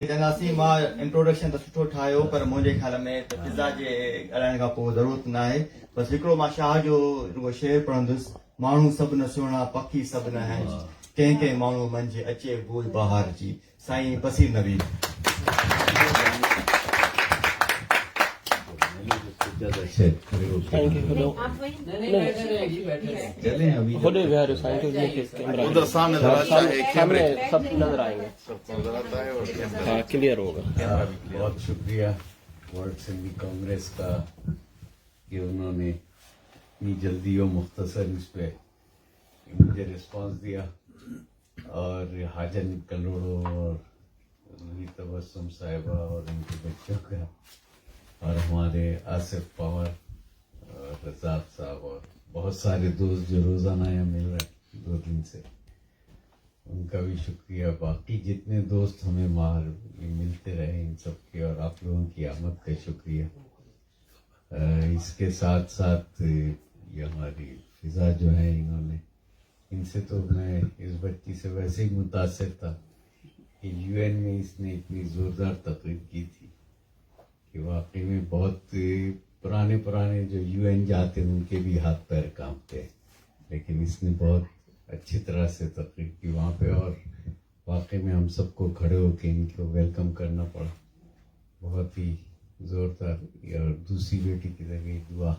जनासी मां इंट्रोडक्शन त सुठो ठाहियो पर मुंहिंजे ख़्याल में त फिज़ा जे ॻाल्हाइण खां पोइ ज़रूरत न आहे। बसि हिकिड़ो मां शाह जो रुगो शेर पढ़ंदुसि, माण्हू सभु न सुहिणा पखी सभु न आहिनि, कंहिं कंहिं माण्हू मंझि अचे बूझ बहार जी, साईं बसीर नबी। उधर सामने सामने सब नजर आएंगे, हाँ क्लियर होगा। बहुत शुक्रिया वर्ल्ड सिंधी कांग्रेस का कि उन्होंने इतनी जल्दी और मुख्तसर इस पे मुझे रिस्पांस दिया, और हाजन कलोड़ो और तबस्सुम साहिबा और उनके बच्चों का, और हमारे आसिफ पवार और रज़ाक साहब और बहुत सारे दोस्त जो रोज़ाना यहाँ मिल रहे हैं 2 दिन से, उनका भी शुक्रिया। बाकी जितने दोस्त हमें मिलते रहे इन सब के, और आप लोगों की आमद का शुक्रिया। इसके साथ साथ ये हमारी फिज़ा जो है, इन्होंने, इनसे तो मैं इस बच्ची से वैसे ही मुतासिर था कि यूएन में इसने इतनी ज़ोरदार तकरीर की थी कि वाकई में बहुत पुराने जो यूएन जाते हैं उनके भी हाथ पैर कांपते हैं, लेकिन इसने बहुत अच्छी तरह से तकरीर की वहाँ पे, और वाकई में हम सबको खड़े होकर इनको वेलकम करना पड़ा, बहुत ही ज़ोरदार। और दूसरी बेटी की लगी दुआ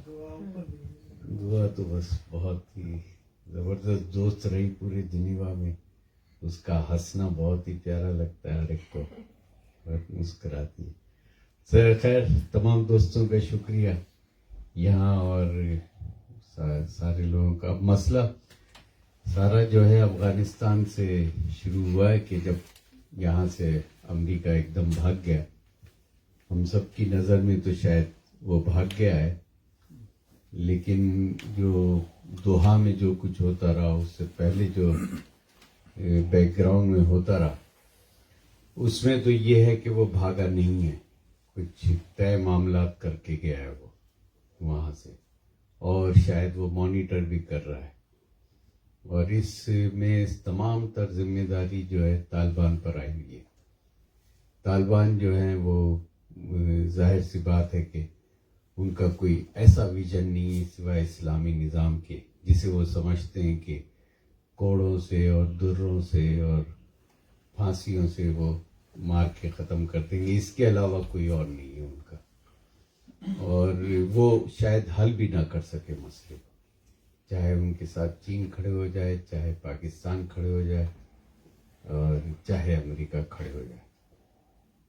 तो बस बहुत ही ज़बरदस्त दोस्त रही पूरे जिनीवा में, उसका हंसना बहुत ही प्यारा लगता है हर एक को, बहुत मुस्कुराती है। सर खैर, तमाम दोस्तों का शुक्रिया यहाँ, और सारे लोगों का। अब मसला सारा जो है अफ़गानिस्तान से शुरू हुआ है कि जब यहाँ से अमेरिका एकदम भाग गया, हम सब की नज़र में तो शायद वो भाग गया है, लेकिन जो दोहा में जो कुछ होता रहा, उससे पहले जो बैकग्राउंड में होता रहा, उसमें तो ये है कि वो भागा नहीं है, कुछ तय मामला करके गया है वो वहाँ से, और शायद वो मॉनिटर भी कर रहा है, और इसमें तमाम तर जिम्मेदारी जो है तालिबान पर आई हुई है। तालिबान जो है वो जाहिर सी बात है कि उनका कोई ऐसा विजन नहीं है सिवाय इस्लामी निज़ाम के, जिसे वो समझते हैं कि कोड़ों से और दुर्रों से और फांसियों से वो मार के ख़त्म कर देंगे, इसके अलावा कोई और नहीं है उनका, और वो शायद हल भी ना कर सके मसले को, चाहे उनके साथ चीन खड़े हो जाए, चाहे पाकिस्तान खड़े हो जाए, और चाहे अमेरिका खड़े हो जाए,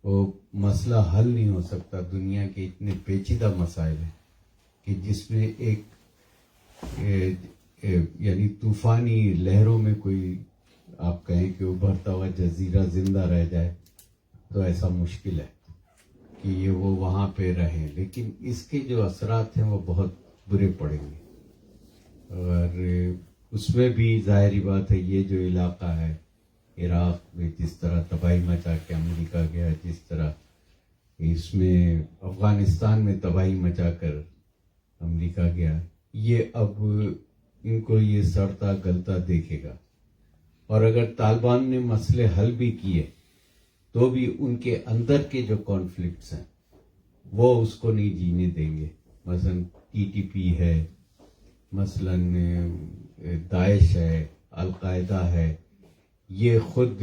वो मसला हल नहीं हो सकता। दुनिया के इतने पेचीदा मसाइल हैं कि जिसमें एक यानी तूफ़ानी लहरों में कोई आप कहें कि उभरता हुआ जजीरा जिंदा रह जाए तो ऐसा मुश्किल है कि ये वो वहाँ पे रहे, लेकिन इसके जो असरात हैं वो बहुत बुरे पड़ेंगे, और उसमें भी ज़ाहिरी बात है ये जो इलाका है इराक़ में जिस तरह तबाही मचा के अमेरिका गया, जिस तरह इसमें अफ़गानिस्तान में तबाही मचा कर अमेरिका गया, ये अब इनको ये सड़ता गलता देखेगा, और अगर तालिबान ने मसले हल भी किए तो भी उनके अंदर के जो कॉन्फ्लिक्ट्स हैं वो उसको नहीं जीने देंगे। मसलन टीटीपी है, मसलन दाइश है, अल-कायदा है, ये खुद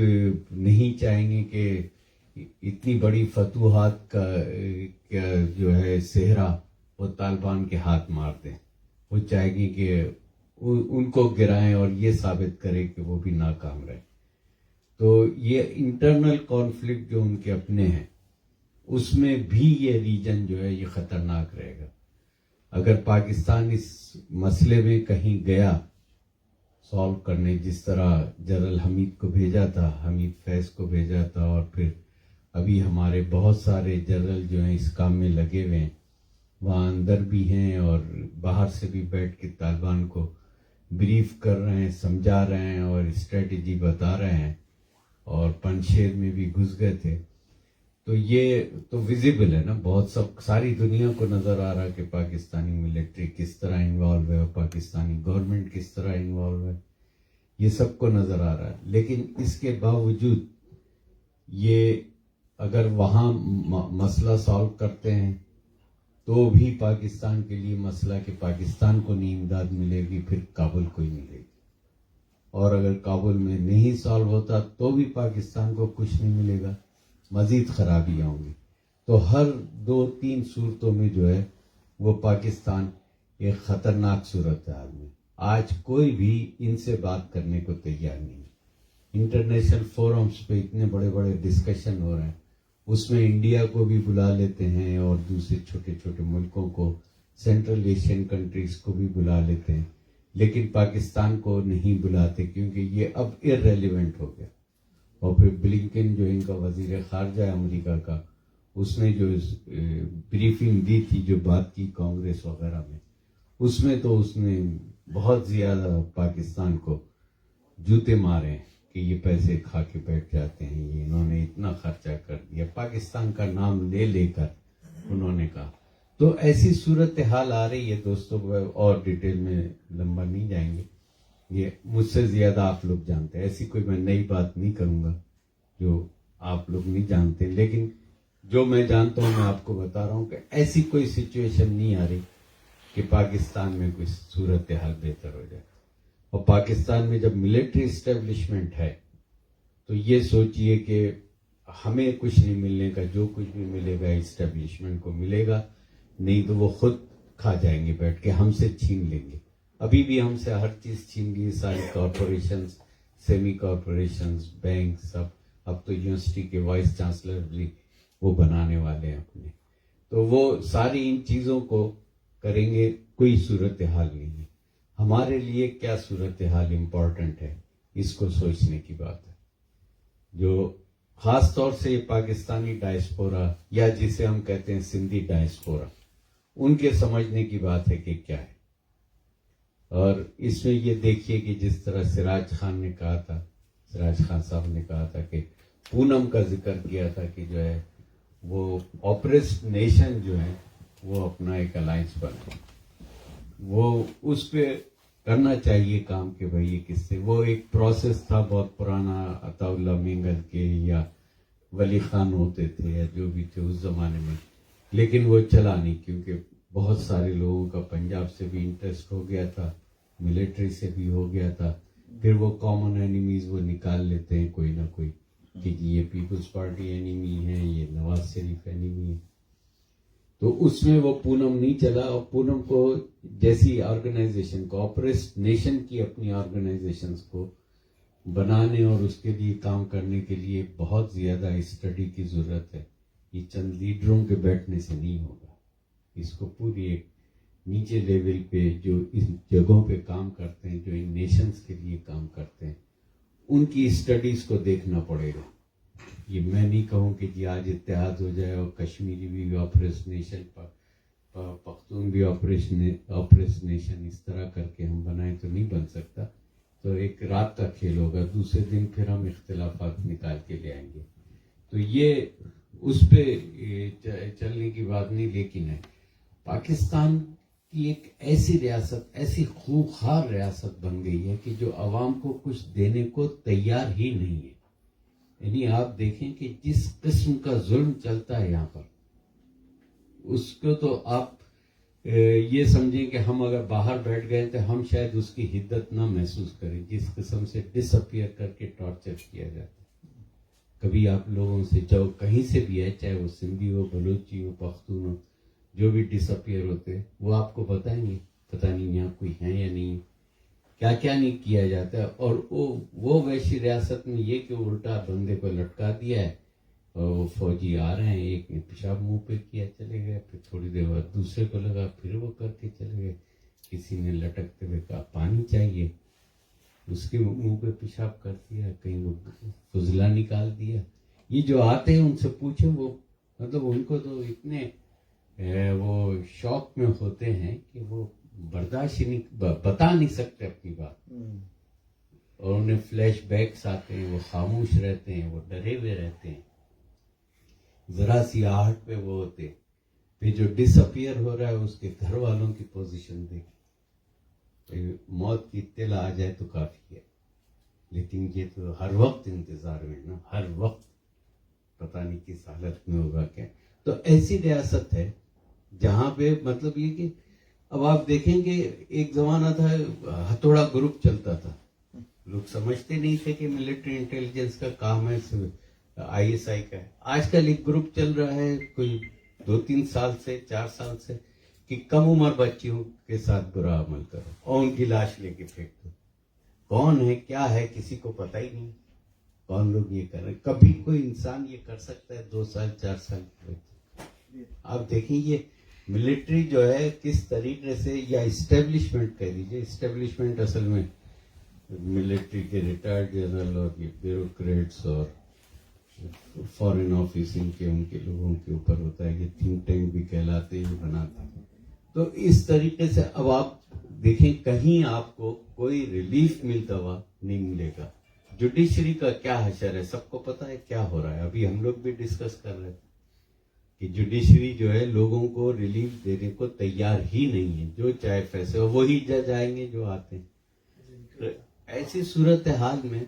नहीं चाहेंगे कि इतनी बड़ी फतूहात का जो है सेहरा वो तालिबान के हाथ मार दें, वो चाहेंगे कि उनको गिराएं और ये साबित करें कि वो भी नाकाम रहे। तो ये इंटरनल कॉन्फ्लिक्ट जो उनके अपने हैं उसमें भी ये रीजन जो है ये ख़तरनाक रहेगा। अगर पाकिस्तान इस मसले में कहीं गया सॉल्व करने, जिस तरह जनरल हमीद को भेजा था, हमीद फैज़ को भेजा था, और फिर अभी हमारे बहुत सारे जनरल जो हैं इस काम में लगे हुए हैं, वहाँ अंदर भी हैं और बाहर से भी बैठ के तालिबान को ब्रीफ कर रहे हैं, समझा रहे हैं और स्ट्रेटजी बता रहे हैं, और पंजशेर में भी घुस गए थे। तो ये तो विजिबल है ना, बहुत सब सारी दुनिया को नज़र आ रहा है कि पाकिस्तानी मिलिट्री किस तरह इन्वॉल्व है और पाकिस्तानी गवर्नमेंट किस तरह इन्वॉल्व है, ये सबको नज़र आ रहा है। लेकिन इसके बावजूद ये اگر وہاں مسئلہ سالو کرتے ہیں تو بھی پاکستان کے لیے مسئلہ کہ پاکستان کو نہیں امداد ملے گی، پھر کابل کو ہی ملے گی. اور اگر کابل میں نہیں سالو ہوتا تو بھی پاکستان کو کچھ نہیں ملے گا، مزید خرابیاں ہوں گی. تو ہر 2-3 صورتوں میں جو ہے وہ پاکستان ایک خطرناک صورتحال میں. آج کوئی بھی ان سے بات کرنے کو تیار نہیں. انٹرنیشنل فورمز پہ اتنے بڑے بڑے ڈسکشن ہو رہے ہیں، اس میں انڈیا کو بھی بلا لیتے ہیں اور دوسرے چھوٹے چھوٹے ملکوں کو، سینٹرل ایشین کنٹریز کو بھی بلا لیتے ہیں، لیکن پاکستان کو نہیں بلاتے کیونکہ یہ اب ارریلیونٹ ہو گیا. اور پھر بلنکن جو ان کا وزیر خارجہ ہے امریکہ کا، اس نے جو بریفنگ دی تھی، جو بات کی کانگریس وغیرہ میں، اس میں تو اس نے بہت زیادہ پاکستان کو جوتے مارے ہیں کہ یہ پیسے کھا کے بیٹھ جاتے ہیں، یہ انہوں نے اتنا خرچہ کر دیا، پاکستان کا نام لے لے کر انہوں نے کہا. تو ایسی صورتحال آ رہی ہے دوستوں. اور ڈیٹیل میں لمبا نہیں جائیں گے، یہ مجھ سے زیادہ آپ لوگ جانتے ہیں، ایسی کوئی میں نئی بات نہیں کروں گا جو آپ لوگ نہیں جانتے، لیکن جو میں جانتا ہوں میں آپ کو بتا رہا ہوں کہ ایسی کوئی سچویشن نہیں آ رہی کہ پاکستان میں کوئی صورتحال بہتر ہو جائے. اور پاکستان میں جب ملٹری اسٹیبلشمنٹ ہے تو یہ سوچئے کہ ہمیں کچھ نہیں ملنے کا، جو کچھ بھی ملے گا اسٹیبلشمنٹ کو ملے گا، نہیں تو وہ خود کھا جائیں گے بیٹھ کے، ہم سے چھین لیں گے. ابھی بھی ہم سے ہر چیز چھین گئی، ساری کارپوریشنز، سیمی کارپوریشنز، بینک، سب. اب تو یونیورسٹی کے وائس چانسلر بھی وہ بنانے والے ہیں اپنے. تو وہ ساری ان چیزوں کو کریں گے، کوئی صورتحال نہیں ہے. ہمارے لیے کیا صورتحال امپورٹنٹ ہے، اس کو سوچنے کی بات ہے. جو خاص طور سے پاکستانی ڈائسپورا یا جسے ہم کہتے ہیں سندھی ڈائسپورا، ان کے سمجھنے کی بات ہے کہ کیا ہے. اور اس میں یہ دیکھیے کہ جس طرح سراج خان نے کہا تھا، سراج خان صاحب نے کہا تھا کہ پونم کا ذکر کیا تھا کہ جو ہے وہ آپریسڈ نیشن جو ہے وہ اپنا ایک الائنس بنا، وہ اس پہ کرنا چاہیے کام کہ بھئی یہ کس سے. وہ ایک پروسیس تھا بہت پرانا، عطا اللہ مینگل کے یا ولی خان ہوتے تھے یا جو بھی تھے اس زمانے میں، لیکن وہ چلا نہیں کیونکہ بہت سارے لوگوں کا پنجاب سے بھی انٹرسٹ ہو گیا تھا، ملٹری سے بھی ہو گیا تھا. پھر وہ کامن اینیمیز وہ نکال لیتے ہیں کوئی نہ کوئی کہ یہ پیپلز پارٹی اینیمی ہے، یہ نواز شریف اینیمی ہے. تو اس میں وہ پونم نہیں چلا. اور پونم کو جیسی آرگنائزیشن کو، آپریسڈ نیشن کی اپنی آرگنائزیشنز کو بنانے اور اس کے لیے کام کرنے کے لیے بہت زیادہ اسٹڈی کی ضرورت ہے. یہ چند لیڈروں کے بیٹھنے سے نہیں ہوگا. اس کو پوری ایک نیچے لیول پہ جو اس جگہوں پہ کام کرتے ہیں، جو ان نیشنز کے لیے کام کرتے ہیں، ان کی اسٹڈیز کو دیکھنا پڑے گا. یہ میں نہیں کہوں کہ جی آج اتحاد ہو جائے اور کشمیری بھی آپریس نیشن، پختون بھی آپریس نیشن اس طرح کر کے ہم بنائیں تو نہیں بن سکتا. تو ایک رات کا کھیل ہوگا، دوسرے دن پھر ہم اختلافات نکال کے لے آئیں گے. تو یہ اس پہ چلنے کی بات نہیں، لیکن ہے پاکستان کی ایک ایسی ریاست، ایسی خوخار ریاست بن گئی ہے کہ جو عوام کو کچھ دینے کو تیار ہی نہیں ہے. یعنی آپ دیکھیں کہ جس قسم کا ظلم چلتا ہے یہاں پر، اس کو تو آپ یہ سمجھیں کہ ہم اگر باہر بیٹھ گئے تو ہم شاید اس کی حدت نہ محسوس کریں، جس قسم سے ڈس اپیئر کر کے ٹارچر کیا جاتا ہے. کبھی آپ لوگوں سے جو کہیں سے بھی ہے، چاہے وہ سندھی ہو، بلوچی ہو، پختون ہو، جو بھی ڈس اپیئر ہوتے ہیں وہ آپ کو بتائیں گے پتہ نہیں یہاں کوئی ہے یا نہیں، کیا کیا نہیں کیا جاتا ہے. اور وہ ویسی ریاست میں یہ کہ الٹا بندے کو لٹکا دیا ہے اور وہ فوجی آ رہے ہیں، ایک نے پیشاب منہ پہ کیا چلے گئے، پھر تھوڑی دیر بعد دوسرے کو لگا، پھر وہ کر کے چلے گئے. کسی نے لٹکتے ہوئے کہا پانی چاہیے، اس کے منہ پہ پیشاب کر دیا، کہیں وہ فضلہ نکال دیا. یہ جو آتے ہیں ان سے پوچھیں، وہ مطلب ان کو تو اتنے وہ شوق میں ہوتے ہیں کہ وہ برداشت نہیں، بتا نہیں سکتے اپنی بات. اور انہیں فلیش بیکس آتے ہیں، وہ خاموش رہتے ہیں، وہ ڈرے ہوئے رہتے ہیں، ذرا سی آہٹ پہ وہ ہوتے ہیں. پھر جو ڈس اپیئر ہو رہا ہے اس کے گھر والوں کی پوزیشن دیکھیں، موت کی اطلاع آ جائے تو کافی ہے، لیکن یہ تو ہر وقت انتظار میں نا، ہر وقت पता नहीं किस हालत में होगा क्या। तो ऐसी रियासत है जहाँ पे मतलब ये कि अब आप देखेंगे एक जमाना था हथौड़ा ग्रुप चलता था, लोग समझते नहीं थे कि मिलिट्री इंटेलिजेंस का काम है, ISI का है। आजकल एक ग्रुप चल रहा है कोई 2-3 साल से 4 साल से कि कम उम्र बच्चियों के साथ बुरा अमल करो और उनकी लाश लेके फेंक दो। कौन है क्या है किसी को पता ही नहीं, कौन लोग ये कर रहे हैं। कभी कोई इंसान ये कर सकता है 2 साल 4 साल के बच्चे। आप देखिए ये मिलिट्री जो है किस तरीके से, या इस्टेब्लिशमेंट कह दीजिए, इस्टेब्लिशमेंट असल में मिलिट्री के रिटायर्ड जनरल और ये ब्यूरोक्रेट्स और फॉरेन ऑफिस इनके उनके लोगों के ऊपर होता है, ये थिंक टैंक भी कहलाते हैं, बनाते हैं। तो इस तरीके से अब आप देखें कहीं आपको कोई रिलीफ मिलता हुआ नहीं मिलेगा। जुडिशरी का क्या हशर है, सबको पता है क्या हो रहा है। अभी हम लोग भी डिस्कस कर रहे थे कि जुडिशरी जो है लोगों को रिलीफ देने को तैयार ही नहीं है, जो चाहे फैसले वही जज आएंगे जो आते हैं। तो ऐसी सूरत हाल में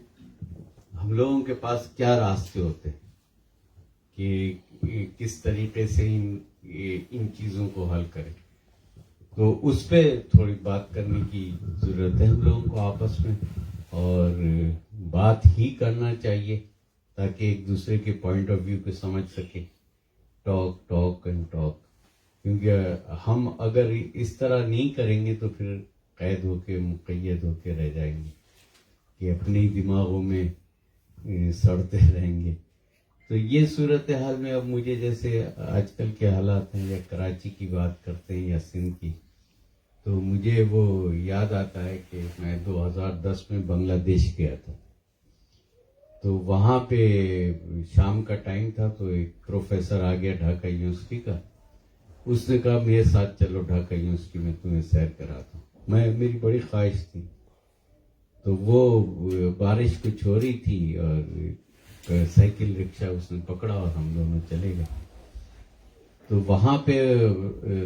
हम लोगों के पास क्या रास्ते होते हैं कि किस तरीके से इन चीजों को हल करें। तो उस पे थोड़ी बात करने की जरूरत है हम लोगों को आपस में, और बात ही करना चाहिए ताकि एक दूसरे के पॉइंट ऑफ व्यू को समझ सके। टॉक एंड टॉक, क्योंकि हम अगर इस तरह नहीं करेंगे तो फिर कैद होके मुक़य्यद होके रह जाएंगे कि अपने ही दिमागों में सड़ते रहेंगे। तो ये सूरत हाल में अब मुझे जैसे आजकल के हालात हैं, या कराची की बात करते हैं या सिंध की, तो मुझे वो याद आता है कि मैं 2010 में बांग्लादेश गया था। तो वहाँ पे शाम का टाइम था, तो एक प्रोफेसर आ गया ढाका यूनिवर्सिटी का, उसने कहा मेरे साथ चलो ढाका यूनिवर्सिटी में तुम्हें सैर कराता हूँ। मेरी बड़ी ख्वाहिश थी। तो वो बारिश कुछ हो रही थी और साइकिल रिक्शा उसने पकड़ा और हम दोनों चले गए। तो वहां पे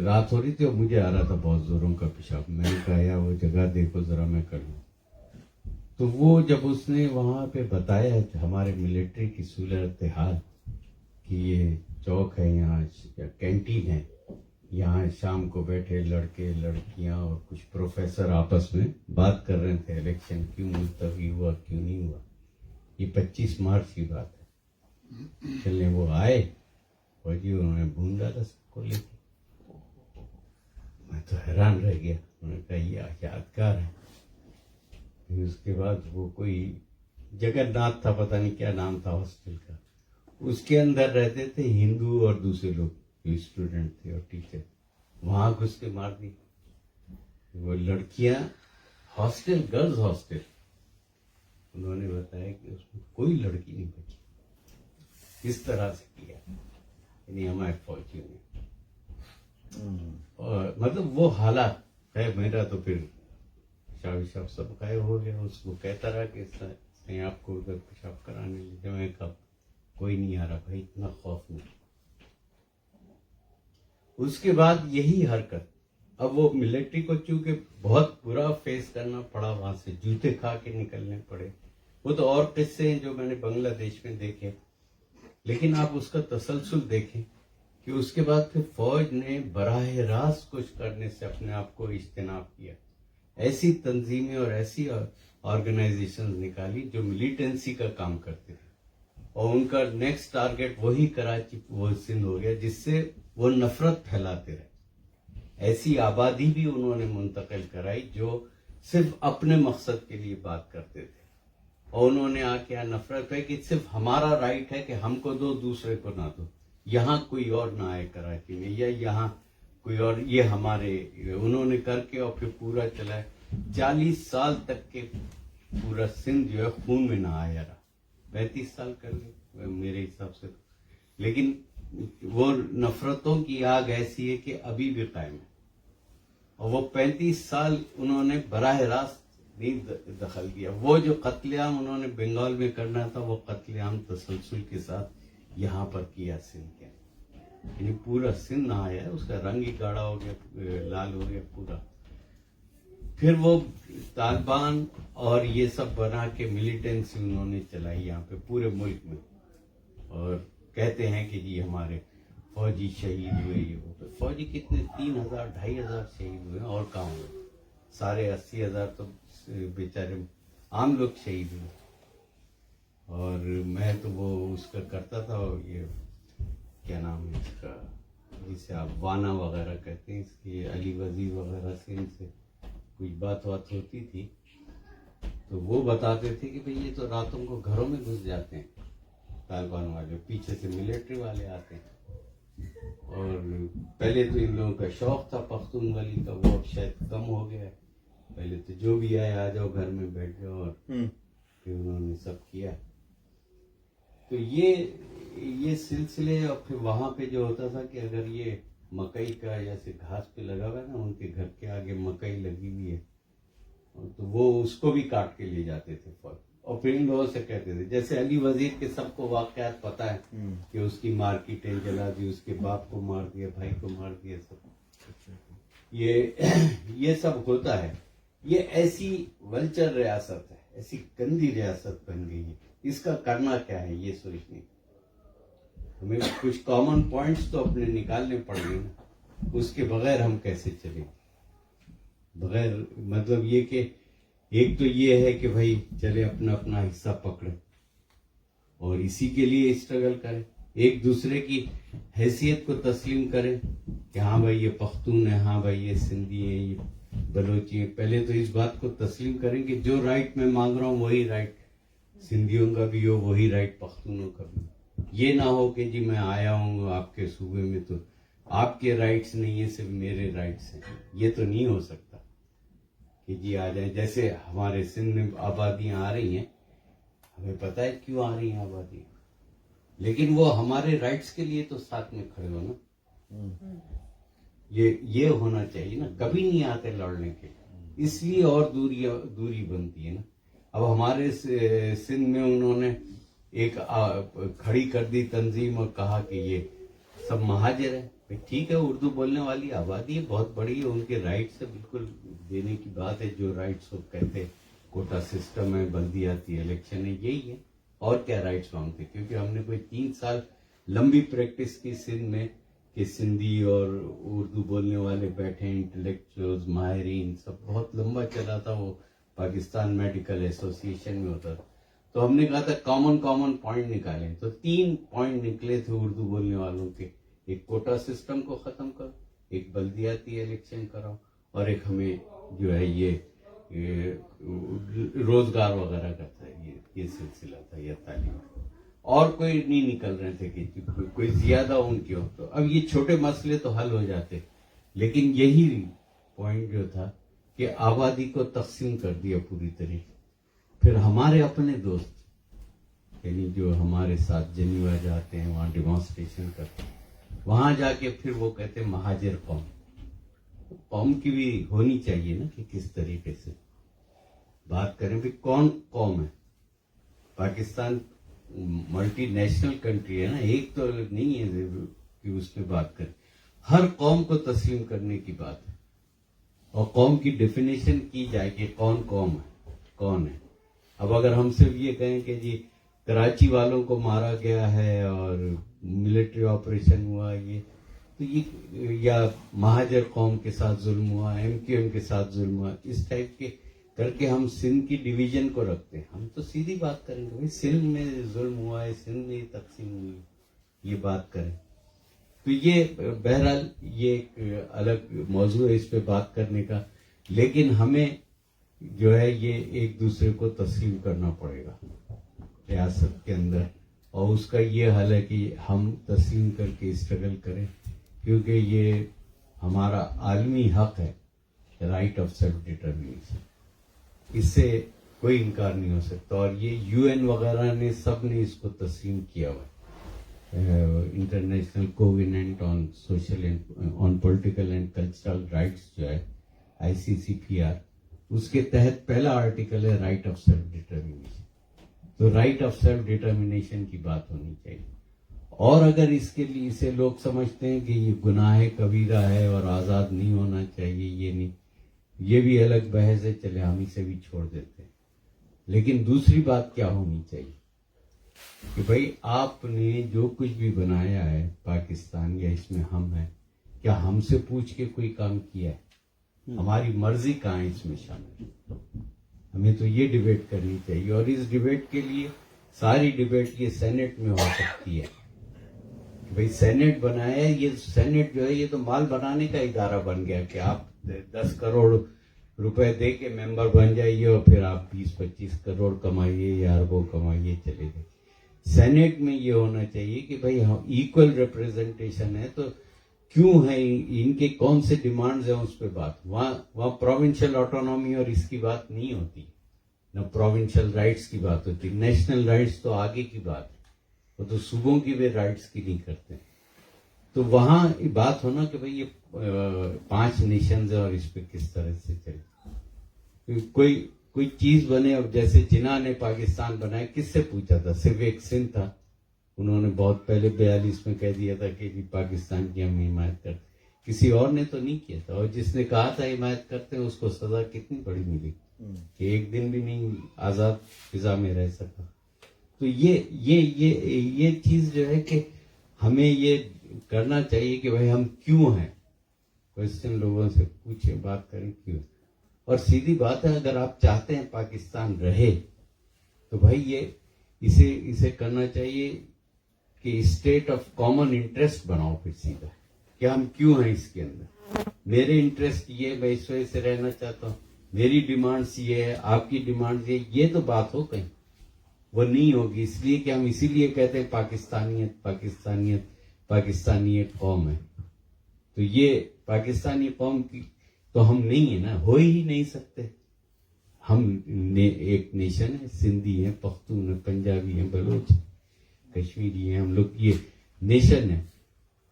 रात हो रही थी और मुझे आ रहा था बहुत जोरों का पेशाब। मैंने कहा यार वो जगह देखो जरा, मैं कर लूँ। तो वो जब उसने वहां पे बताया हमारे मिलिट्री की सूरत हाल कि ये चौक है, यहाँ कैंटीन है, यहाँ शाम को बैठे लड़के लड़कियां और कुछ प्रोफेसर आपस में बात कर रहे थे इलेक्शन क्यों मुलतवी हुआ क्यों नहीं हुआ। ये 25 मार्च की बात है। चलने वो आए और जी उन्होंने भून डाला सबको लेके। मैं तो हैरान रह गया। उन्होंने कहा ये यादगार है। फिर उसके बाद वो कोई जगन्नाथ था, पता नहीं क्या नाम था हॉस्टल का, उसके अंदर रहते थे हिंदू और दूसरे लोग जो स्टूडेंट थे और टीचर। वहां घुस के मार दी वो लड़कियां। हॉस्टल, गर्ल्स हॉस्टल, उन्होंने बताया कि उसमें कोई लड़की नहीं बची। इस तरह से किया, यानी हमारे फौजियों ने। और मतलब वो हालात है। मेरा तो फिर पेशाब सब गायब हो गया। उसको कहता रहा कि आपको उधर पेशाब कराने ले। मैं कब कोई नहीं आ रहा भाई, इतना खौफ नहीं। उसके बाद यही हरकत, अब वो मिलिट्री को चूंकि बहुत बुरा फेस करना पड़ा, वहां से जूते खा के निकलने पड़े। वो तो और किस्से हैं जो मैंने बांग्लादेश में देखे। लेकिन आप उसका तसलसल देखें कि उसके बाद फिर फौज ने बराह रास्त कुछ करने से अपने आप को इज्तनाब किया। ऐसी तंजीमें और ऐसी ऑर्गेनाइजेशन निकाली जो मिलिटेंसी का काम करते थे, और उनका नेक्स्ट टारगेट वही कराची वो सिंध हो गया जिससे वो नफरत फैलाते रहे। ऐसी आबादी भी उन्होंने मुंतकिल कराई जो सिर्फ अपने मकसद के लिए बात करते थे, और उन्होंने आके नफरत है कि सिर्फ हमारा राइट है कि हमको दो, दूसरे को ना दो, यहाँ कोई और ना आए कराची में, या यहाँ कोई और, ये हमारे, उन्होंने करके और फिर पूरा चला 40 साल तक के पूरा सिंध जो है खून में ना आया रहा। 35 साल कर गए मेरे हिसाब से। लेकिन वो नफरतों की आग ऐसी है कि अभी भी कायम है, और वो 35 साल उन्होंने बराह रास्त नहीं दखल दिया। वो जो कत्लेआम उन्होंने बंगाल में करना था, वो कत्लेआम तसलसल के साथ यहाँ पर किया सिंध के। यानी पूरा सिंध नहाया है, उसका रंग ही गाढ़ा हो गया, लाल हो गया पूरा। फिर वो तालिबान और ये सब बना के मिलिटेंसी उन्होंने चलाई यहाँ पे पूरे मुल्क में, और کہتے ہیں کہ جی ہمارے فوجی شہید ہوئے، یہ وہ، تو فوجی کتنے 3,000 2,500 شہید ہوئے اور کہاں ہوئے؟ سارے 80,000 تو بیچارے عام لوگ شہید ہوئے. اور میں تو وہ اس کا کرتا تھا، یہ کیا نام ہے اس کا، جسے آپ وانا وغیرہ کہتے ہیں، اس کی علی وزیر وغیرہ سے ان سے کچھ بات ہوتی تھی تو وہ بتاتے تھے کہ بھئی یہ تو راتوں کو گھروں میں گھس جاتے ہیں طالبان والے، پیچھے سے ملٹری والے آتے ہیں. اور پہلے تو ان لوگوں کا شوق تھا پختون والی کا، وہ اب شاید کم ہو گیا ہے. پہلے تو جو بھی آئے آ جاؤ گھر میں بیٹھ جاؤ، اور پھر انہوں نے سب کیا. تو یہ سلسلے. اور پھر وہاں پہ جو ہوتا تھا کہ اگر یہ مکئی کا جیسے گھاس پہ لگا ہوا ہے نا، ان کے گھر کے آگے مکئی لگی ہوئی ہے، تو وہ اس کو بھی کاٹ کے لے جاتے تھے فوج. اور پھر ان لوگوں سے کہتے تھے، جیسے علی وزیر کے سب کو واقعات پتہ ہے کہ اس کی مارکیٹیں جلا دی، اس کے باپ کو مار دیا، بھائی کو مار دیا، سب یہ سب ہوتا ہے. یہ ایسی ولچر ریاست ہے، ایسی گندی ریاست بن گئی ہے. اس کا کرنا کیا ہے یہ سوچنے. ہمیں کچھ کامن پوائنٹس تو اپنے نکالنے پڑیں گے نا، اس کے بغیر ہم کیسے چلیں. بغیر مطلب یہ کہ ایک تو یہ ہے کہ بھائی چلے اپنا اپنا حصہ پکڑے اور اسی کے لیے اسٹرگل کریں، ایک دوسرے کی حیثیت کو تسلیم کریں کہ ہاں بھائی یہ پختون ہے، ہاں بھائی یہ سندھی ہے، یہ بلوچی ہے. پہلے تو اس بات کو تسلیم کریں کہ جو رائٹ میں مانگ رہا ہوں وہی رائٹ سندھیوں کا بھی ہو، وہی رائٹ پختونوں کا بھی. یہ نہ ہو کہ جی میں آیا ہوں آپ کے صوبے میں تو آپ کے رائٹس نہیں ہیں، صرف میرے رائٹس ہیں. یہ تو نہیں ہو سکتا کہ جی آ جائیں. جیسے ہمارے سندھ میں آبادیاں آ رہی ہیں، ہمیں پتہ ہے کیوں آ رہی ہیں آبادیاں، لیکن وہ ہمارے رائٹس کے لیے تو ساتھ میں کھڑے ہو نا. یہ ہونا چاہیے نا. کبھی نہیں آتے لڑنے کے، اس لیے اور دوری بنتی ہے نا. اب ہمارے سندھ میں انہوں نے ایک کھڑی کر دی تنظیم اور کہا کہ یہ سب مہاجر ہیں. ٹھیک ہے، اردو بولنے والی آبادی ہے، بہت بڑی ہے، ان کے رائٹس سے بالکل دینے کی بات ہے. جو رائٹس وہ کہتے کوٹا سسٹم ہے، بلدیاتی الیکشن ہے، یہی ہے. اور کیا رائٹس مانگتے؟ کیونکہ ہم نے کوئی 3 سال لمبی پریکٹس کی سندھ میں کہ سندھی اور اردو بولنے والے بیٹھے، انٹلیکچوئلز، ماہرین، سب بہت لمبا چلا تھا. وہ پاکستان میڈیکل ایسوسی ایشن میں ہوتا تھا. تو ہم نے کہا تھا کامن پوائنٹ نکالیں، تو 3 پوائنٹ نکلے تھے اردو بولنے والوں کے. ایک کوٹا سسٹم کو ختم کرو، ایک بلدیاتی الیکشن کراؤ، اور ایک ہمیں جو ہے یہ روزگار وغیرہ کا تھا، یہ سلسلہ تھا، یا تعلیم. اور کوئی نہیں نکل رہے تھے کہ کوئی زیادہ ان کی ہو. تو اب یہ چھوٹے مسئلے تو حل ہو جاتے، لیکن یہی پوائنٹ جو تھا کہ آبادی کو تقسیم کر دیا پوری طریقے. پھر ہمارے اپنے دوست یعنی جو ہمارے ساتھ جنیوا جاتے ہیں، وہاں ڈیمانسٹریشن کرتے ہیں، وہاں جا کے پھر وہ کہتے ہیں مہاجر قوم. قوم کی بھی ہونی چاہیے نا کہ کس طریقے سے بات کریں. بھی کون قوم ہے؟ پاکستان ملٹی نیشنل کنٹری ہے نا، ایک تو نہیں ہے کہ اس پہ بات کریں. ہر قوم کو تسلیم کرنے کی بات ہے، اور قوم کی ڈیفینیشن کی جائے کہ کون قوم ہے، کون ہے. اب اگر ہم صرف یہ کہیں کہ جی کراچی والوں کو مارا گیا ہے اور ملٹری آپریشن ہوا، یہ تو یہ یا مہاجر قوم کے ساتھ ظلم ہوا، ایم کیو ایم کے ساتھ ظلم ہوا، اس ٹائپ کے کر کے ہم سندھ کی ڈویژن کو رکھتے ہیں. ہم تو سیدھی بات کریں گے سندھ میں ظلم ہوا ہے، سندھ میں تقسیم ہوئی، یہ بات کریں. تو یہ بہرحال یہ ایک الگ موضوع ہے اس پہ بات کرنے کا، لیکن ہمیں جو ہے یہ ایک دوسرے کو تسلیم کرنا پڑے گا ریاست کے اندر. اور اس کا یہ حل ہے کہ ہم تسلیم کر کے اسٹرگل کریں، کیونکہ یہ ہمارا عالمی حق ہے، رائٹ آف سیلف ڈٹرمنیشن. اس سے کوئی انکار نہیں ہو سکتا. اور یہ یو این وغیرہ نے سب نے اس کو تسلیم کیا ہوا ہے. International covenant on social on political and cultural rights جو ہے ICCPR، اس کے تحت پہلا آرٹیکل ہے رائٹ آف سیلف ڈٹرمنیشن. تو رائٹ آف سیلف ڈٹرمنیشن کی بات ہونی چاہیے. اور اگر اس کے لیے اسے لوگ سمجھتے ہیں کہ یہ گناہ کبیرہ ہے اور آزاد نہیں ہونا چاہیے، یہ نہیں، یہ بھی الگ بحث ہے، چلے ہم اسے بھی چھوڑ دیتے ہیں. لیکن دوسری بات کیا ہونی چاہیے کہ بھائی آپ نے جو کچھ بھی بنایا ہے پاکستان یا اس میں ہم ہیں, کیا ہم سے پوچھ کے کوئی کام کیا ہے؟ ہماری مرضی کہاں ہے اس میں شامل؟ ہمیں تو یہ ڈیبیٹ کرنی چاہیے, اور اس ڈیبیٹ کے لیے ساری ڈیبیٹ یہ سینٹ میں ہو سکتی ہے. بھائی سینٹ بنایا ہے, یہ سینٹ جو ہے یہ تو مال بنانے کا ادارہ بن گیا کہ آپ 10 کروڑ روپے دے کے ممبر بن جائیے اور پھر آپ 20-25 کروڑ کمائیے یا اربوں کمائیے چلے گئے. سینٹ میں یہ ہونا چاہیے کہ بھائی ایکول ریپریزنٹیشن ہے, تو کیوں ہے ان کے کون سے ڈیمانڈز ہیں اس پہ بات. وہاں پروونشل آٹونومی اور اس کی بات نہیں ہوتی, نہ پروونشل رائٹس کی بات ہوتی. نیشنل رائٹس تو آگے کی بات ہے, وہ تو صوبوں کی بھی رائٹس کی نہیں کرتے. تو وہاں بات ہونا کہ بھئی یہ 5 نیشنز ہیں اور اس پہ کس طرح سے چلے. کوئی چیز بنے. اب جیسے جناح نے پاکستان بنایا, کس سے پوچھا تھا؟ صرف ایک سندھ تھا, انہوں نے بہت پہلے 42 میں کہہ دیا تھا کہ جی پاکستان کی ہم حمایت کرتے. کسی اور نے تو نہیں کیا تھا, اور جس نے کہا تھا حمایت کرتے ہیں اس کو سزا کتنی بڑی ملی کہ ایک دن بھی نہیں آزاد فضا میں رہ سکا. تو یہ چیز جو ہے کہ ہمیں یہ کرنا چاہیے کہ بھائی ہم کیوں ہیں. کوشچن لوگوں سے پوچھیں, بات کریں کیوں. اور سیدھی بات ہے, اگر آپ چاہتے ہیں پاکستان رہے تو بھائی یہ اسے کرنا چاہیے کہ اسٹیٹ آف کامن انٹرسٹ بناؤ. پھر سیدھا کہ ہم کیوں ہیں اس کے اندر. میرے انٹرسٹ یہ, میں اس وجہ سے رہنا چاہتا ہوں, میری ڈیمانڈس یہ ہے, آپ کی ڈیمانڈ یہ تو بات ہو کہیں. وہ نہیں ہوگی, اس لیے کہ ہم اسی لیے کہتے ہیں پاکستانیت قوم ہے. تو یہ پاکستانی قوم کی تو ہم نہیں ہیں نا, ہو ہی نہیں سکتے. ہم ایک نیشن ہے, سندھی ہیں, پختون ہیں, پنجابی ہیں, بلوچ, کشمیری ہیں, ہم لوگ یہ نیشن ہے.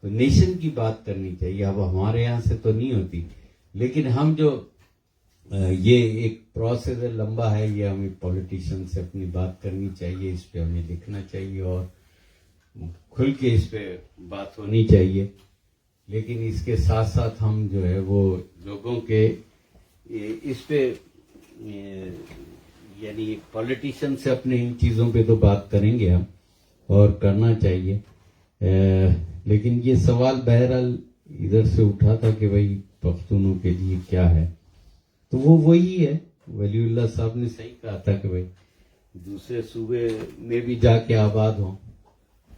تو نیشن کی بات کرنی چاہیے. اب ہمارے یہاں سے تو نہیں ہوتی, لیکن ہم جو یہ ایک پروسیس ہے, لمبا ہے, یہ ہمیں پولیٹیشین سے اپنی بات کرنی چاہیے, اس پہ ہمیں لکھنا چاہیے اور کھل کے اس پہ بات ہونی چاہیے. لیکن اس کے ساتھ ساتھ ہم جو ہے وہ لوگوں کے اس پہ یعنی پولیٹیشین سے اپنے ان چیزوں پہ تو بات کریں گے ہم, اور کرنا چاہیے. لیکن یہ سوال بہرحال ادھر سے اٹھا تھا کہ بھائی پختونوں کے لیے کیا ہے. تو وہ وہی ہے, ولی اللہ صاحب نے صحیح کہا تھا کہ بھائی دوسرے صوبے میں بھی جا کے آباد ہوں,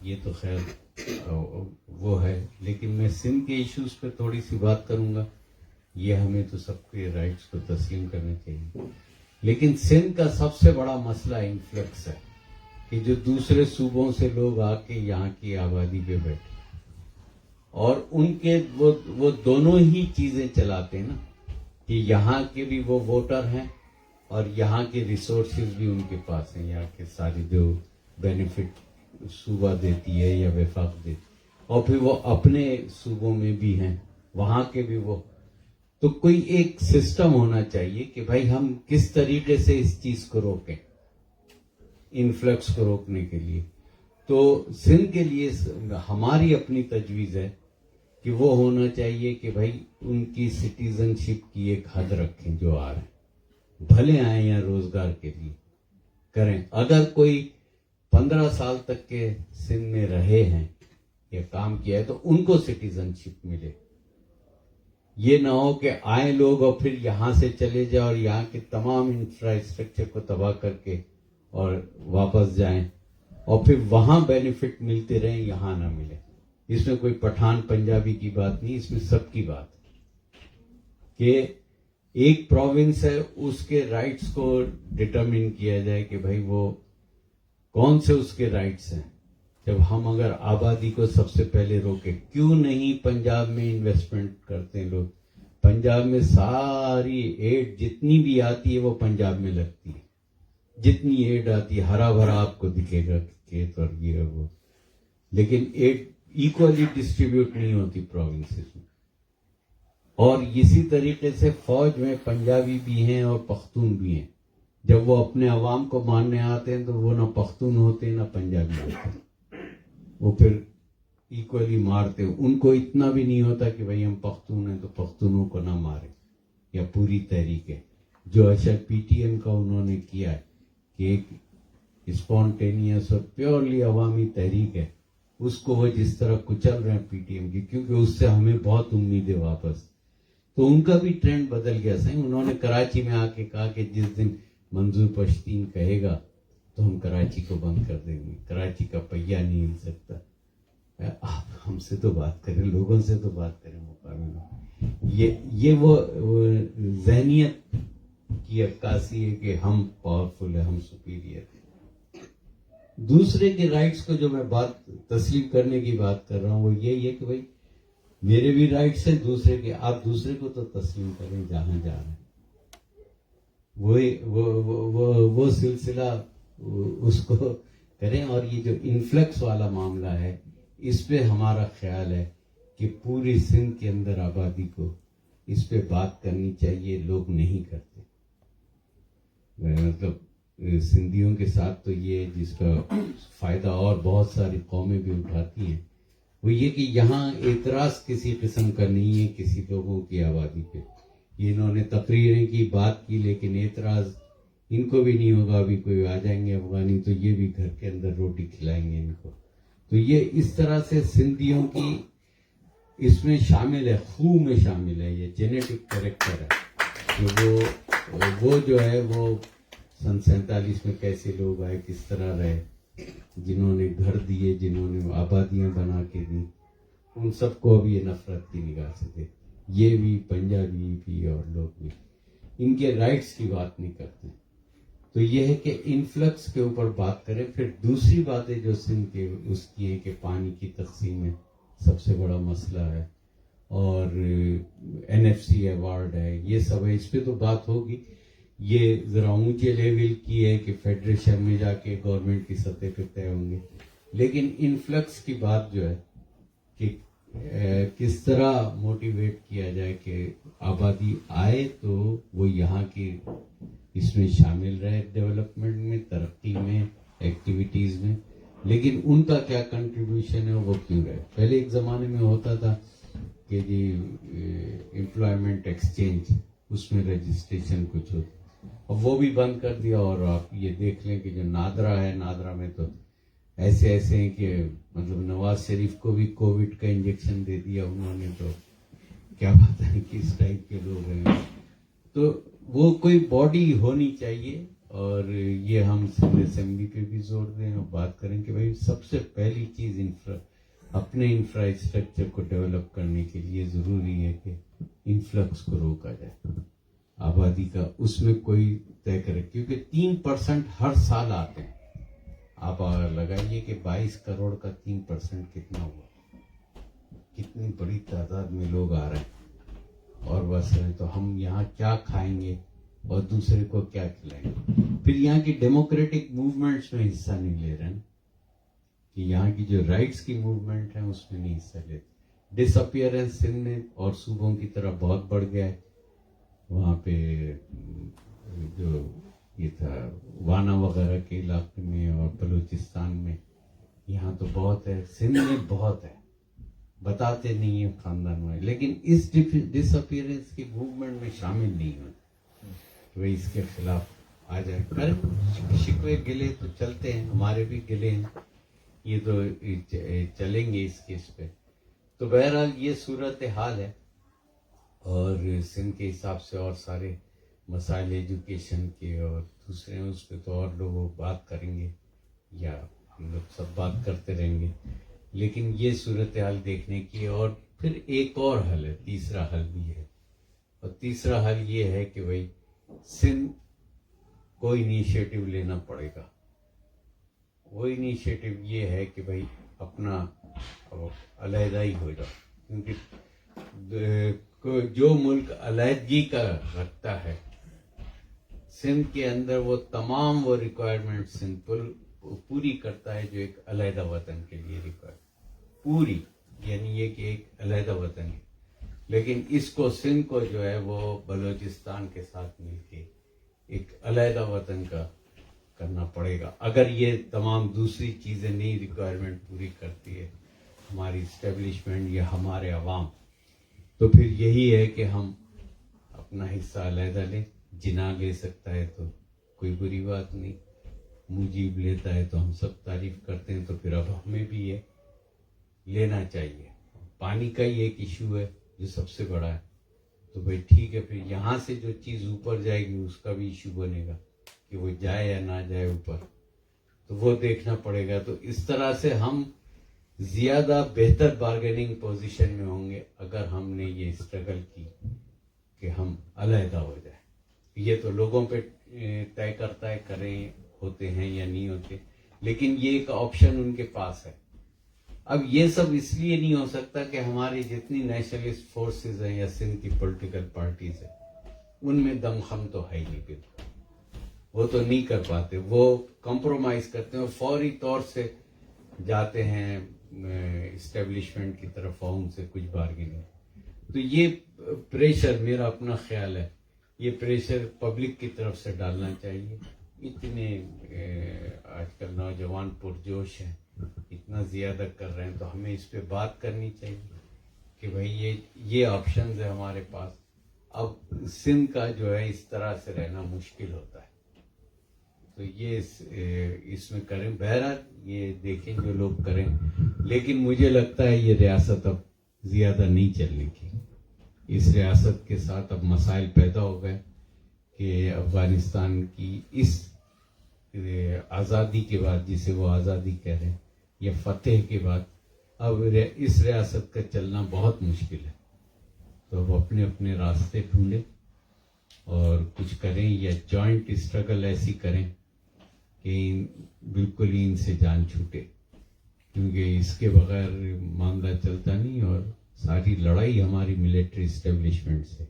یہ تو خیر وہ ہے. لیکن میں سندھ کے ایشوز پہ تھوڑی سی بات کروں گا. یہ ہمیں تو سب کے رائٹس کو تسلیم کرنے چاہیے, لیکن سندھ کا سب سے بڑا مسئلہ انفلکس ہے کہ جو دوسرے صوبوں سے لوگ آ کے یہاں کی آبادی پہ بیٹھے, اور ان کے وہ دونوں ہی چیزیں چلاتے ہیں نا, کہ یہاں کے بھی وہ ووٹر ہیں اور یہاں کے ریسورسز بھی ان کے پاس ہیں, یہاں کے سارے جو بینیفٹ صوبہ دیتی ہے یا وفاق دیتی, اور پھر وہ اپنے صوبوں میں بھی ہیں, وہاں کے بھی وہ. تو کوئی ایک سسٹم ہونا چاہیے کہ بھائی ہم کس طریقے سے اس چیز کو روکیں, انفلکس کو روکنے کے لیے. تو سندھ کے لیے ہماری اپنی تجویز ہے کہ وہ ہونا چاہیے کہ بھائی ان کی سٹیزن شپ کی ایک حد رکھیں, جو آ رہے ہیں بھلے آئیں یا روزگار کے لیے کریں. اگر کوئی 15 سال تک کے سندھ میں رہے ہیں یا کام کیا ہے تو ان کو سٹیزن شپ ملے. یہ نہ ہو کہ آئیں لوگ اور پھر یہاں سے چلے جائیں اور یہاں کے تمام انفراسٹرکچر کو تباہ کر کے اور واپس جائیں, اور پھر وہاں بینیفٹ ملتے رہیں, یہاں نہ ملے. اس میں کوئی پٹھان پنجابی کی بات نہیں, اس میں سب کی بات ہے کہ ایک پروونس ہے, اس کے رائٹس کو ڈٹرمن کیا جائے کہ بھائی وہ کون سے اس کے رائٹس ہیں. جب ہم اگر آبادی کو سب سے پہلے روکے, کیوں نہیں پنجاب میں انویسٹمنٹ کرتے ہیں لوگ؟ پنجاب میں ساری ایڈ جتنی بھی آتی ہے وہ پنجاب میں لگتی ہے, جتنی ایڈ آتی ہے ہرا بھرا آپ کو دکھے گا کھیت اور یہ وہ, لیکن ایڈ ایکولی ڈسٹریبیوٹ نہیں ہوتی پروونسز میں. اور اسی طریقے سے فوج میں پنجابی بھی ہیں اور پختون بھی ہیں. جب وہ اپنے عوام کو ماننے آتے ہیں تو وہ نہ پختون ہوتے نہ پنجابی ہوتے, وہ پھر ایکولی مارتے. ان کو اتنا بھی نہیں ہوتا کہ بھئی ہم پختون ہیں تو پختونوں کو نہ مارے, یا پوری تحریک ہے جو اشر پی ٹی ایم کا انہوں نے کیا ہے کہ स्पॉन्टेनियस और प्योरली अवामी तहरीक है, उसको वो जिस तरह कुचल रहे हैं पीटीएम की, क्योंकि उससे हमें बहुत उम्मीद है वापस, तो उनका भी ट्रेंड बदल गया। सही उन्होंने कराची में आके कहा कि जिस दिन मंजूर पश्तीन कहेगा तो हम कराची को बंद कर देंगे, कराची का पहिया नहीं हिल सकता। आप हमसे तो बात करें, लोगों से तो बात करें मुकामी में। ये वो जहनियत की अक्कासी है कि हम पावरफुल है, हम सुपीरियर है। दूसरे के राइट्स को जो मैं बात तस्लीम करने की बात कर रहा हूँ वो यही है कि भाई मेरे भी राइट्स है, दूसरे के, आप दूसरे को तो तस्लीम करें जहां जा रहे हैं, वो सिलसिला उसको करें। और ये जो इन्फ्लक्स वाला मामला है, इस पे हमारा ख्याल है कि पूरी सिंध के अंदर आबादी को इस पे बात करनी चाहिए, लोग नहीं करते। मतलब सिंधियों के साथ तो ये जिसका फायदा और बहुत सारी कौमें भी उठाती हैं, वो ये कि यहाँ एतराज किसी किस्म का नहीं है किसी लोगों की आबादी पे। ये इन्होंने तकरीरें की, बात की, लेकिन एतराज इनको भी नहीं होगा। अभी कोई आ जाएंगे अफगानी तो ये भी घर के अंदर रोटी खिलाएंगे इनको। तो ये इस तरह से सिंधियों की इसमें शामिल है, खूह में शामिल है, ये जेनेटिक कैरेक्टर है। तो वो जो है वो सन 47 में कैसे लोग आए, किस तरह रहे, जिन्होंने घर दिए, जिन्होंने आबादियां बना के दी, उन सबको अब ये नफरत की निगाह से देख, ये भी पंजाबी भी और लोग भी इनके राइट्स की बात नहीं करते। तो ये है कि इन्फ्लक्स के ऊपर बात करें। फिर दूसरी बातें जो सिंध के उसकी है कि पानी की तकसीम है, सबसे बड़ा मसला है, और NFC अवार्ड है, ये सब है, इस पे तो बात होगी। ये जरा ऊंचे लेवल की है कि फेडरेशन में जाके गवर्नमेंट की सतह पे तय होंगे। लेकिन इन्फ्लक्स की बात जो है कि किस तरह मोटिवेट किया जाए कि आबादी आए तो वो यहाँ की इसमें शामिल रहे, डेवलपमेंट में, तरक्की में, एक्टिविटीज में, लेकिन उनका क्या कंट्रीब्यूशन है वो क्यों रहे। पहले एक जमाने में होता था कि जी एम्प्लॉयमेंट एक्सचेंज, उसमें रजिस्ट्रेशन कुछ होता, और वो भी बंद कर दिया। और आप ये देख लें कि जो नादरा है, नादरा में तो ऐसे हैं कि मतलब नवाज शरीफ को भी कोविड का इंजेक्शन दे दिया उन्होंने, तो क्या बात है किस टाइप के लोग हैं। तो वो कोई बॉडी होनी चाहिए, और ये हम असेंबली पे भी जोर दें और बात करें कि भाई सबसे पहली चीज अपने इंफ्रास्ट्रक्चर को डेवलप करने के लिए जरूरी है कि इन्फ्लक्स को रोका जाए, आबादी का उसमें कोई तय करे, क्योंकि 3% हर साल आते हैं। आप लगाइए कि 22 करोड़ का 3% कितना हुआ, कितनी बड़ी तादाद में लोग आ रहे हैं और बस रहे। तो हम यहाँ क्या खाएंगे और दूसरे को क्या खिलाएंगे। फिर यहाँ की डेमोक्रेटिक मूवमेंट्स में हिस्सा नहीं ले रहे हैं, कि यहाँ की जो राइट्स की मूवमेंट है उसमें नहीं हिस्सा लेते। डिसअपियरेंस सिंध में और सूबों की तरह बहुत बढ़ गया है। वहाँ पे जो ये था वाना वगैरह के इलाके में और बलूचिस्तान में, यहाँ तो बहुत है, सिंध में बहुत है, बताते नहीं है खानदान में, लेकिन इस डिसअपियरेंस की मूवमेंट में शामिल नहीं हुए। वे इसके खिलाफ आ जाए, कर शिकवे गिले तो चलते हैं, हमारे भी गिले हैं, ये तो चलेंगे इस केस पे। तो बहरहाल ये सूरत हाल है, और सिंध के हिसाब से और सारे मसाइल एजुकेशन के और दूसरे उस पर तो और लोग बात करेंगे या हम लोग सब बात करते रहेंगे, लेकिन ये सूरत हाल देखने की। और फिर एक और हल है, तीसरा हल भी है, और तीसरा हल ये है कि भाई सिंध को इनिशिएटिव लेना पड़ेगा। वो इनिशिएटिव ये है कि भाई अपना अलहदा ही हो जाओ, क्योंकि जो मुल्क अलहदगी का रखता है, सिंध के अंदर वो तमाम वो रिक्वायरमेंट सिंध पूरी करता है जो एक अलहदा वतन के लिए रिक्वायर पूरी, यानी ये कि एक अलहदा वतन है। लेकिन इसको सिंध को जो है वो बलूचिस्तान के साथ मिलके एक अलहदा वतन का करना पड़ेगा। अगर ये तमाम दूसरी चीजें नहीं रिक्वायरमेंट पूरी करती है हमारी इस्टेब्लिशमेंट या हमारे अवाम, तो फिर यही है कि हम अपना हिस्सा अलहदा लें। जिना ले सकता है तो कोई बुरी बात नहीं, मुजीब लेता है तो हम सब तारीफ करते हैं, तो फिर अब हमें भी ये लेना चाहिए। पानी का ही एक इशू है जो सबसे बड़ा है, तो भाई ठीक है, फिर यहाँ से जो चीज़ ऊपर जाएगी उसका भी इशू बनेगा कि वो जाए या ना जाए ऊपर, तो वो देखना पड़ेगा। तो इस तरह से हम ज्यादा बेहतर बार्गेनिंग पोजीशन में होंगे अगर हमने ये स्ट्रगल की कि हम अलहदा हो जाए। ये तो लोगों पे तय करता है करें होते हैं या नहीं होते, लेकिन ये एक ऑप्शन उनके पास है। अब ये सब इसलिए नहीं हो सकता कि हमारी जितनी नेशनलिस्ट फोर्सेस हैं या सिंध की पॉलिटिकल पार्टीज है उनमें दमखम तो है ही नहीं, बिल्कुल वो तो नहीं कर पाते, वो कॉम्प्रोमाइज करते हैं और फौरी तौर से जाते हैं इस्टेब्लिशमेंट की तरफ और उनसे कुछ बार्गेनिंग। तो ये प्रेशर, मेरा अपना ख्याल है, ये प्रेशर पब्लिक की तरफ से डालना चाहिए। इतने आजकल नौजवान पुरजोश हैं, इतना ज्यादा कर रहे हैं, तो हमें इस पे बात करनी चाहिए कि भाई ये ऑप्शंस है हमारे पास। अब सिंध का जो है इस तरह से रहना मुश्किल होता है, तो ये इसमें करें। बहरहाल ये देखें जो लोग करें, लेकिन मुझे लगता है ये रियासत अब ज्यादा नहीं चलने की। इस रियासत के साथ अब मसाइल पैदा हो गए कि अफगानिस्तान की इस आज़ादी के बाद, जिसे वो आज़ादी कह रहे हैं, या फतेह के बाद अब इस रियासत का चलना बहुत मुश्किल है। तो अब अपने अपने रास्ते ढूंढें और कुछ करें, या जॉइंट स्ट्रगल ऐसी करें कि बिल्कुल ही इनसे जान छूटे, क्योंकि इसके बगैर मामला चलता नहीं। और सारी लड़ाई हमारी मिलिट्री इस्टेब्लिशमेंट से,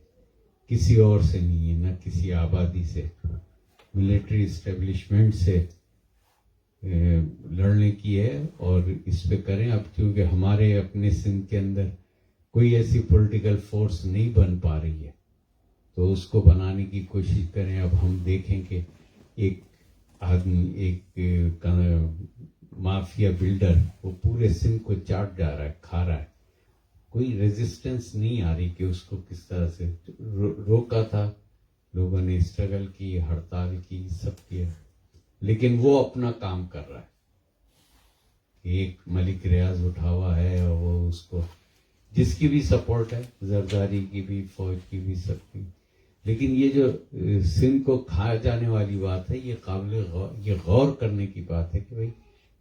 किसी और से नहीं है, ना किसी आबादी से, मिलिट्री इस्टेब्लिशमेंट से लड़ने की है। और इस पे करें अब, क्योंकि हमारे अपने सिंध के अंदर कोई ऐसी पॉलिटिकल फोर्स नहीं बन पा रही है, तो उसको बनाने की कोशिश करें। अब हम देखें कि एक आदमी, एक माफिया बिल्डर, वो पूरे सिंध को चाट जा रहा है, खा रहा है, कोई रेजिस्टेंस नहीं आ रही कि उसको किस तरह से रोका था। लोगों ने स्ट्रगल की, हड़ताल की, सब किया, लेकिन वो अपना काम कर रहा है। एक मलिक रियाज उठा हुआ है और वो उसको, जिसकी भी सपोर्ट है, जरदारी की भी, फौज की भी, सबकी। लेकिन ये जो सिंध को खाया जाने वाली बात है, ये गौर करने की बात है कि भाई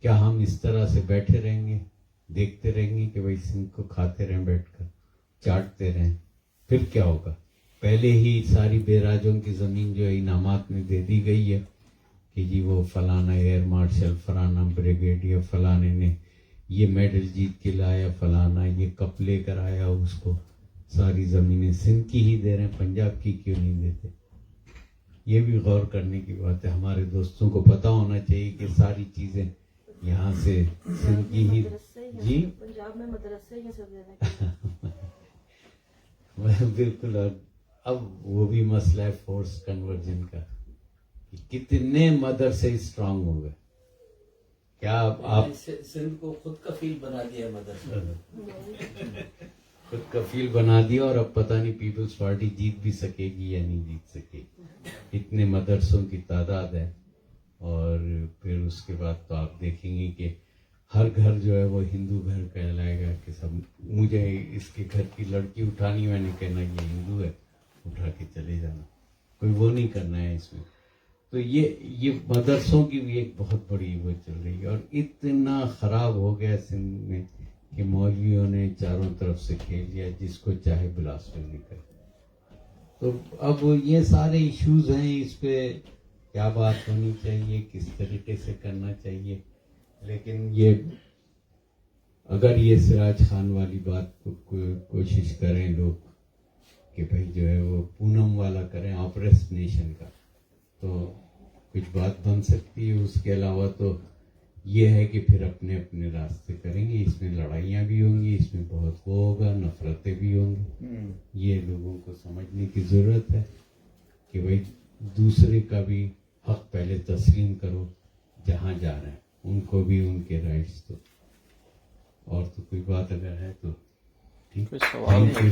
क्या हम इस तरह से बैठे रहेंगे, देखते रहेंगे कि भाई सिंध को खाते रहें, बैठकर चाटते रहें, फिर क्या होगा। पहले ही सारी बेराजों की जमीन जो है इनामात में दे दी गई है कि जी वो फलाना एयर मार्शल, फलाना ब्रिगेडियर, फलाने ने ये मेडल जीत के लाया, फलाना ये कप लेकर आया, उसको सारी जमीनें सिंध की ही दे रहे हैं, पंजाब की क्यों नहीं देते। ये भी गौर करने की बात है। हमारे दोस्तों को पता होना चाहिए कि सारी चीजें यहाँ से सिंध की ही। जी पंजाब में मदरसे ही सब देना। बिल्कुल। अब वो भी मसला है फोर्स कन्वर्जन का, कि कितने मदरसे स्ट्रांग हो गए। क्या आप सिंध को खुद कफील बना दिया मदरसा, खुद कफील बना दिया, और अब पता नहीं पीपल्स पार्टी जीत भी सकेगी या नहीं जीत सकेगी। इतने मदरसों की तादाद है। और फिर उसके बाद तो आप देखेंगे कि हर घर जो है वो हिंदू घर कहलाएगा कि सब, मुझे इसके घर की लड़की उठानी, मैंने कहना ये हिंदू है, उठा के चले जाना, कोई वो नहीं करना है इसमें। तो ये मदरसों की भी एक बहुत बड़ी वो चल रही है। और इतना खराब हो गया सिंध में कि मौलवियों ने चारों तरफ से खेल लिया, जिसको चाहे ब्लास्फेमी करे। तो अब ये सारे इश्यूज हैं, इस पे क्या बात होनी चाहिए, किस तरीके से करना चाहिए। लेकिन ये अगर ये सिराज खान वाली बात को कोशिश करें लोग कि भाई जो है वो पूनम वाला करें, ऑपरेस नेशन का, तो कुछ बात बन सकती है। उसके अलावा तो ये है कि फिर अपने अपने रास्ते करेंगे। इसमें लड़ाइयाँ भी होंगी, इसमें बहुत वो होगा, नफरतें भी होंगी। ये लोगों को समझने की ज़रूरत है कि भाई दूसरे का भी हक पहले तस्लीम करो, जहाँ जा रहे हैं उनको भी उनके राइट्स दो। और तो कोई बात अगर है तो ठीक है। Thank you.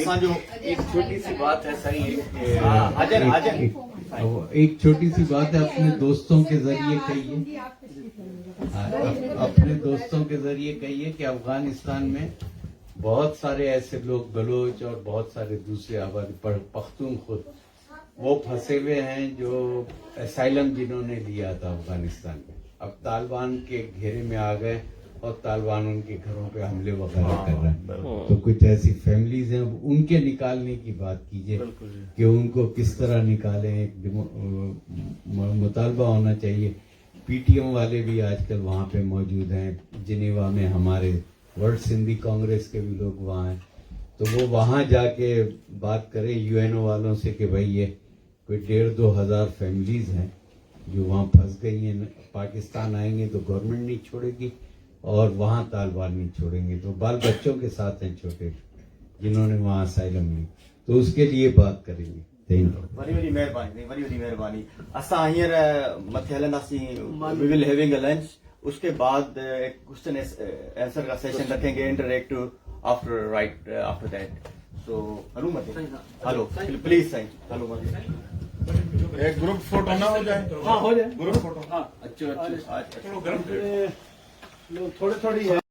असांजो एक छोटी सी बात है सही है हाँ, अजय, अजय। एक छोटी सी बात है अपने दोस्तों के जरिए कहिए अपने दोस्तों के जरिए कहिए कि अफगानिस्तान में बहुत सारे ऐसे लोग बलोच और बहुत सारे दूसरे आबादी पर पख्तूनख्वा वो फंसे हुए हैं जो असाइलम जिन्होंने लिया था अफगानिस्तान में, अब तालिबान के घेरे में आ गए और तालिबान उनके घरों पे हमले वगैरह कर रहे हैं। तो कुछ ऐसी फैमिलीज हैं, उनके निकालने की बात कीजिए कि उनको किस तरह निकालें। एक मुतालबा होना चाहिए। पीटीएम वाले भी आजकल वहाँ पे मौजूद हैं जिनेवा में, हमारे वर्ल्ड सिंधी कांग्रेस के भी लोग वहाँ हैं, तो वो वहाँ जाके बात करें यूएनओ वालों से कि भाई ये कोई 1,500-2 हज़ार फैमिलीज हैं जो वहाँ फंस गई हैं, पाकिस्तान आएंगे तो गवर्नमेंट नहीं छोड़ेगी और वहाँ तालिबान नहीं छोड़ेंगे, तो बाल बच्चों के साथ हैं छोटे जिन्होंने वहाँ असाइलम ली, तो उसके लिए बात करेंगे। Thank you. वरी वरी महिरबानी। असां हींअर मथे हलंदासीं, we will having a lunch, उसके बाद एक क्वेश्चन आंसर का सेशन रखेंगे interactive after that. So hello मथे, हलो प्लीज साईं, हलो मथे। एक ग्रुप फोटो ना हो जाए? हाँ हो जाए ग्रुप फोटो। हाँ अच्छे आज थोड़ा गर्म थोड़ी थोड़ी है।